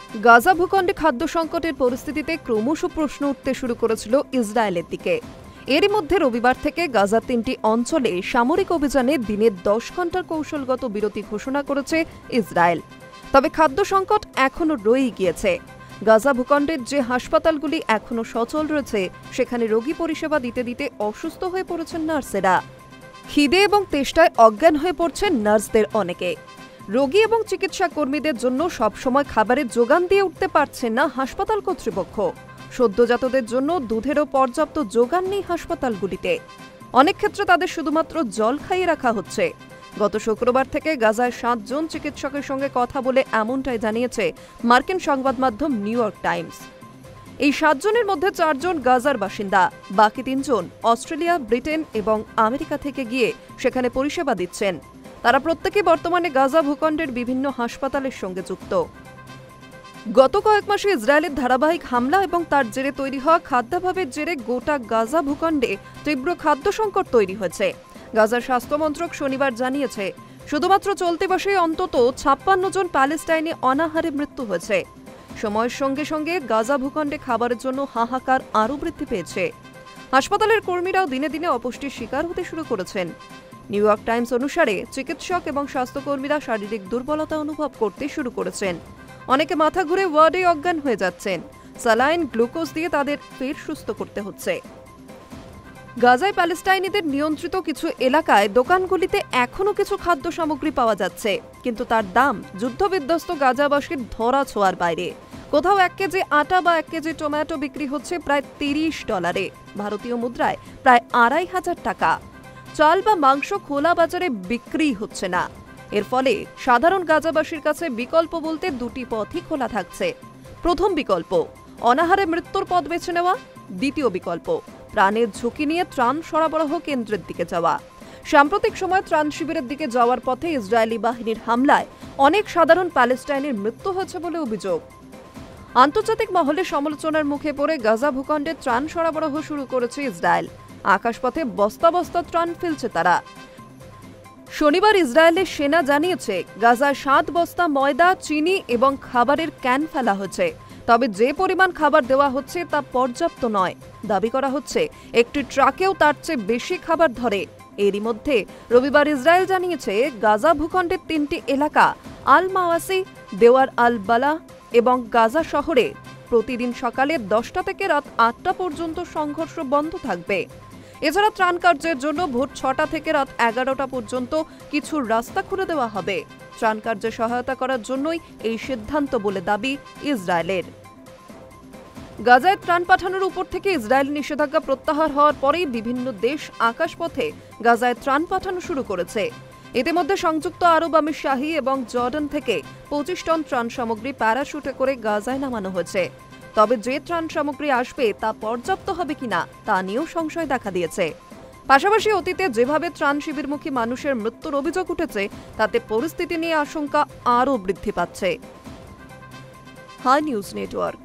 গাজা ভূখণ্ডে খাদ্য সংকটের পরিস্থিতিতে ক্রমশ প্রশ্ন উঠতে শুরু করেছিল ইসরায়েলের দিকে। এরই মধ্যে রবিবার থেকে গাজার ৩টি অঞ্চলে সামরিক অভিযানে দিনে ১০ ঘণ্টার কৌশলগত বিরতি ঘোষণা করেছে ইসরায়েল। তবে খাদ্য সংকট এখনও রয়েই গিয়েছে। গাজা ভূখণ্ডের যে হাসপাতালগুলি এখনও সচল রয়েছে সেখানে রোগী পরিষেবা দিতে দিতে অসুস্থ হয়ে পড়েছেন নার্সেরা। খিদে এবং তেষ্টায় অজ্ঞান হয়ে পড়ছেন নার্সদের অনেকে। রোগী এবং চিকিৎসা কর্মীদের জন্য সবসময় খাবারের যোগান দিয়ে উঠতে পারছেন না হাসপাতাল কর্তৃপক্ষ। সদ্যজাতদের জন্য দুধেরও পর্যাপ্ত যোগান নেই হাসপাতালগুলিতে। অনেক ক্ষেত্রে তাদের শুধুমাত্র জল খাইয়ে রাখা হচ্ছে। গত শুক্রবার থেকে গাজায় ৭ জন চিকিৎসকের সঙ্গে কথা বলে এমনটাই জানিয়েছে মার্কিন সংবাদ মাধ্যম নিউ ইয়র্ক টাইমস। এই ৭ জনের মধ্যে ৪ জন গাজার বাসিন্দা, বাকি ৩ জন অস্ট্রেলিয়া, ব্রিটেন এবং আমেরিকা থেকে গিয়ে সেখানে পরিষেবা দিচ্ছেন। তারা প্রত্যেকে বর্তমানে গাজা ভূখণ্ডের বিভিন্ন হাসপাতালের সঙ্গে যুক্ত। গত কয়েক মাসে ইসরায়েলের ধারাবাহিক হামলা এবং তার জেরে তৈরি হওয়া খাদ্যাভাবের জেরে গোটা গাজা ভূখণ্ডে তীব্র খাদ্য সংকট তৈরি হয়েছে। গাজার স্বাস্থ্য মন্ত্রক শনিবার জানিয়েছে, শুধুমাত্র চলতি মাসে অন্তত ৫৬ জন প্যালেস্টাইনে অনাহারে মৃত্যু হয়েছে। সময়ের সঙ্গে সঙ্গে গাজা ভূখণ্ডে খাবারের জন্য হাহাকার আরও বৃদ্ধি পেয়েছে। হাসপাতালের কর্মীরাও দিনে দিনে অপুষ্টির শিকার হতে শুরু করেছেন। নিউ ইয়র্ক টাইমস অনুসারে চিকিৎসক এবং স্বাস্থ্যকর্মীরা শারীরিক দুর্বলতা অনুভব করতে শুরু করেছেন। অনেকে মাথা ঘুরে ওয়ার্ডে অজ্ঞান হয়ে যাচ্ছেন। স্যালাইন, গ্লুকোজ দিয়ে তাদের ফের সুস্থ করতে হচ্ছে। গাজায় প্যালেস্টাইনিদের নিয়ন্ত্রিত কিছু এলাকায় দোকানগুলিতে এখনও কিছু খাদ্য সামগ্রী পাওয়া যাচ্ছে, কিন্তু তার দাম যুদ্ধবিধ্বস্ত গাজাবাসীর ধরা ছোঁয়ার বাইরে। কোথাও ১ কেজি আটা বা ১ কেজি টমেটো বিক্রি হচ্ছে প্রায় $৩০, ভারতীয় মুদ্রায় প্রায় ২৫০০ টাকা। চাল বা মাংস খোলা বাজারে বিক্রি হচ্ছে না। এর ফলে সাধারণ গাজাবাসীর কাছে বিকল্প বলতে দুটি পথই খোলা থাকছে। প্রথম বিকল্প, অনাহারে মৃত্যুর পথ বেছে নেওয়া। দ্বিতীয় বিকল্প, প্রাণের ঝুঁকি নিয়ে ত্রাণ সরবরাহ কেন্দ্রের দিকে যাওয়া। সাম্প্রতিক সময় ত্রাণ শিবিরের দিকে যাওয়ার পথে ইসরায়েলি বাহিনীর হামলায় অনেক সাধারণ প্যালেস্টাইনের মৃত্যু হয়েছে বলে অভিযোগ। আন্তর্জাতিক মহলে সমালোচনার মুখে পড়ে গাজা ভূখণ্ডে ত্রাণ সরবরাহ শুরু করেছে ইসরায়েল। আকাশপথে বস্তা বস্তা ত্রাণ ফেলছে তারা। শনিবার ইসরায়েলের সেনা জানিয়েছে, গাজায় ৭ বস্তা ময়দা, চিনি এবং খাবারের ক্যান ফেলা হয়েছে। তবে যে পরিমাণ খাবার দেওয়া হচ্ছে তা পর্যাপ্ত নয়। দাবি করা হচ্ছে একটি ট্রাকেও তার চেয়ে বেশি খাবার ধরে। এরই মধ্যে রবিবার ইসরায়েল জানিয়েছে, গাজা ভূখণ্ডের ৩টি এলাকা আল মাওয়াসি, দেওয়ার আল বালা এবং গাজা শহরে প্রতিদিন সকালে ১০টা থেকে রাত ৮টা পর্যন্ত সংঘর্ষ বন্ধ থাকবে। এছাড়া ত্রাণ কার্যের জন্য ভোর ৬টা থেকে রাত ১১টা পর্যন্ত কিছু রাস্তা খুলে দেওয়া হবে। ত্রাণ কার্যে সহায়তা করার জন্যই এই সিদ্ধান্ত বলে দাবি ইসরায়েলের। গাজায় ত্রাণ পাঠানোর উপর থেকে ইসরায়েল নিষেধাজ্ঞা প্রত্যাহার হওয়ার পরেই বিভিন্ন দেশ আকাশপথে গাজায় ত্রাণ পাঠানো শুরু করেছে। ইতিমধ্যে সংযুক্ত আরব আমির শাহী এবং জর্ডান থেকে ২৫ টন ত্রাণ সামগ্রী প্যারাশুটে করে গাজায় নামানো হয়েছে। তবে যে ত্রাণ সামগ্রী আসবে তা পর্যাপ্ত হবে কিনা তা নিয়েও সংশয় দেখা দিয়েছে। পাশাপাশি অতীতে যেভাবে ত্রাণ শিবিরমুখী মানুষের মৃত্যুর অভিযোগ উঠেছে, তাতে পরিস্থিতি নিয়ে আশঙ্কা আরও বৃদ্ধি পাচ্ছে। Hi News network.